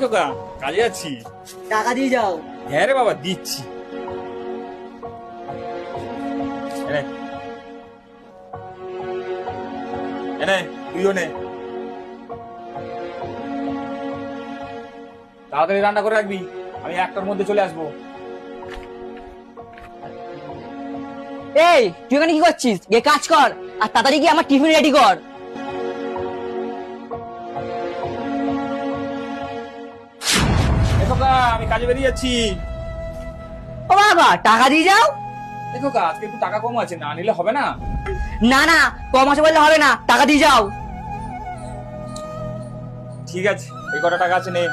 খোকা কাজে আছি। টাকা দিয়ে যাও। হ্যাঁ রে বাবা দিচ্ছি। এনে তুইও নে, তাড়াতাড়ি রান্না করে রাখবি, আমি 1টার মধ্যে চলে আসবো। এই তুই এখানে কি করছিস? গিয়ে কাজ কর আর তাড়াতাড়ি গিয়ে আমার টিফিন রেডি কর। খোকা আমি কাজে বেরিয়ে যাচ্ছি। ও বাবা টাকা দিয়ে যাও। দেখো আজকে একটু টাকা কম আছে, না নিলে হবে না। না না কম আছে বললে হবে না, টাকা দিয়ে যাও। ঠিক আছে এই কটা টাকা আছে নে।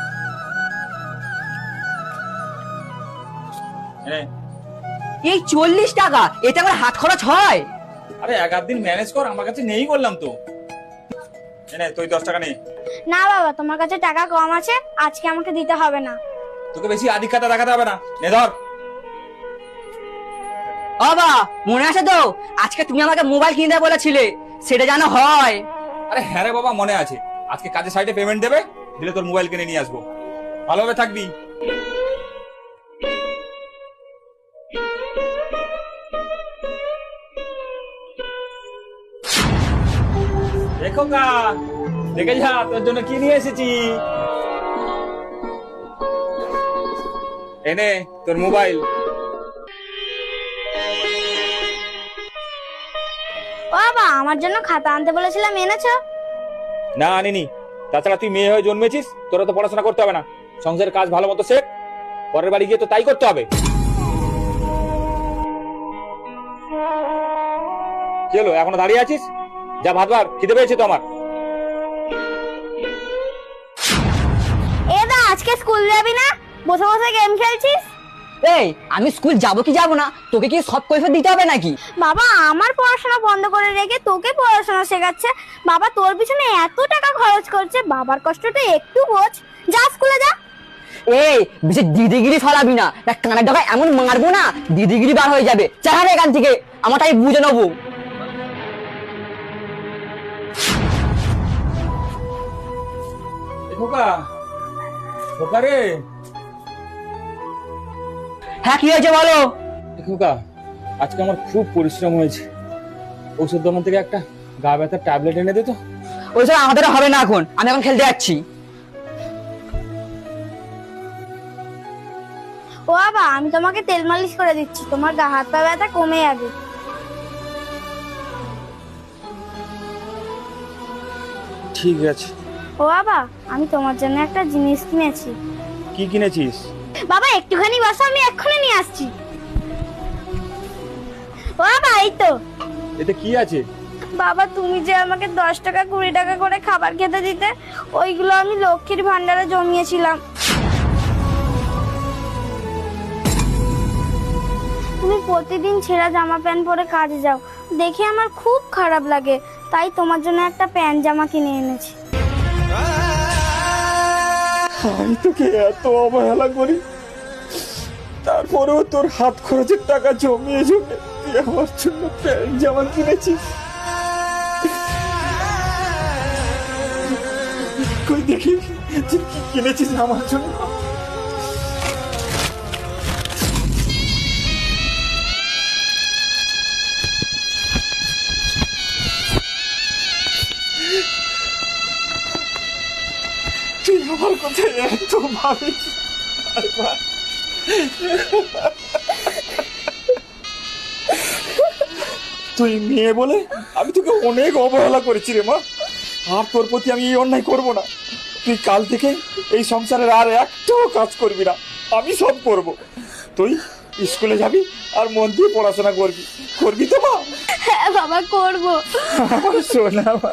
এই 40 টাকা, এটা আমার হাত খরচ হয়? আরে 1 দিন ম্যানেজ কর, আমার কাছে নেই বললাম তো। এনে তুই 10 টাকা নে। না বাবা তোমার কাছে টাকা কম আছে, আজকে আমাকে দিতে হবে না। তোকে বেশি আধিক্যতা দেখাতে হবে না, নে ধর। বাবা মনে আছে তো আজকে তুমি আমাকে মোবাইল কিনে দেবে বলেছিলে, সেটা যেন হয়। আরে হ্যাঁ রে বাবা মনে আছে, আজকে কাজের সাইডে পেমেন্ট দেবে, দিলে তোর মোবাইল কিনে নিয়ে আসবো। ভালোভাবে থাকবি। দেখো কা দেখে যা তোর জন্য কি নিয়ে এসেছি। এনে তোর মোবাইল। বাবা আমার জন্য খাতা আনতে বলেছিলাম, এনেছো? না আনিনি, তাছাড়া তুই মেয়ে হয়ে জন্মেছিস, তোরা তো পড়াশোনা করতে হবে না, সংসারের কাজ ভালো মতো শেখ, পরের বাড়ি গিয়ে তো তাই করতে হবে। কি হলো এখনো দাঁড়িয়ে আছিস? যা ভাত বার, খিদে পেয়েছে তো আমার। এদা আজকে স্কুল যাবি না, বসে বসে গেম খেলছিস? এই আমি স্কুল যাবো কি যাবো না, তোকে কি সব কৈফিয়ত দিতে হবে নাকি? বাবা আমার পড়াশোনা বন্ধ করে রেখে তোকে পড়াশোনা শেখাচ্ছে, বাবা তোর পিছনে এত টাকা খরচ করছে, বাবার কষ্টটা একটু বোঝ। যা স্কুলে যা। এই বেশি দিদিগিরি ফলাবি না, কানের ডগায় এমন মারবো না দিদিগিরি বার হয়ে যাবে। চাহারে এখান থেকে, আমার তাই বুঝে নেবো। খোকা খোকা রে। হ্যাঁ কি হয়েছে বলো। খোকা আজকে আমার খুব পরিশ্রম হয়েছে, ঔষধ দোকান থেকে একটা গা ব্যথার ট্যাবলেট এনে দে তো। ওইসব আমাদের হবে না, এখন আমি এখন খেলতে যাচ্ছি। ও বাবা আমি তোমাকে তেল মালিশ করে দিচ্ছি, তোমার গা হাত পা ব্যথা কমে যাবে। ঠিক আছে। ও বাবা আমি তোমার জন্য একটা জিনিস কিনেছি। কি কিনেছিস? বাবা একটুখানি বসো, আমি এক্ষুনি নিয়ে আসছি। ও বাবা এই তো। এতে কি আছে? বাবা তুমি যে আমাকে 10 টাকা 20 টাকা করে খাবার খেতে দিতে, ওইগুলো আমি লক্ষ্মীর ভান্ডারে জমিয়েছিলাম। তুমি প্রতিদিন ছেঁড়া জামা প্যান্ট পরে কাজে যাও, দেখে আমার খুব খারাপ লাগে, তাই তোমার জন্য একটা প্যান্ট জামা কিনে এনেছি। আমি তোকে এত অবহেলা করি, তারপরেও তোর হাত খরচের টাকা জমিয়ে জমিয়ে তুই আমার জন্য প্যান্ট জামা কিনেছিস। কই দেখি তুই কি কিনেছিস আমার জন্য। তুই আমার কথা এত ভাবিস? তুই মেয়ে বলে আমি তোকে অনেক অবহেলা করেছি রে মা, আর তোর প্রতি আমি এই অন্যায় করবো না। তুই কাল থেকে এই সংসারের আর একটাও কাজ করবি না, আমি সব করব। তুই স্কুলে যাবি আর মন দিয়ে পড়াশোনা করবি, করবি তো মা? হ্যাঁ বাবা করবো। আমার সোনা মা।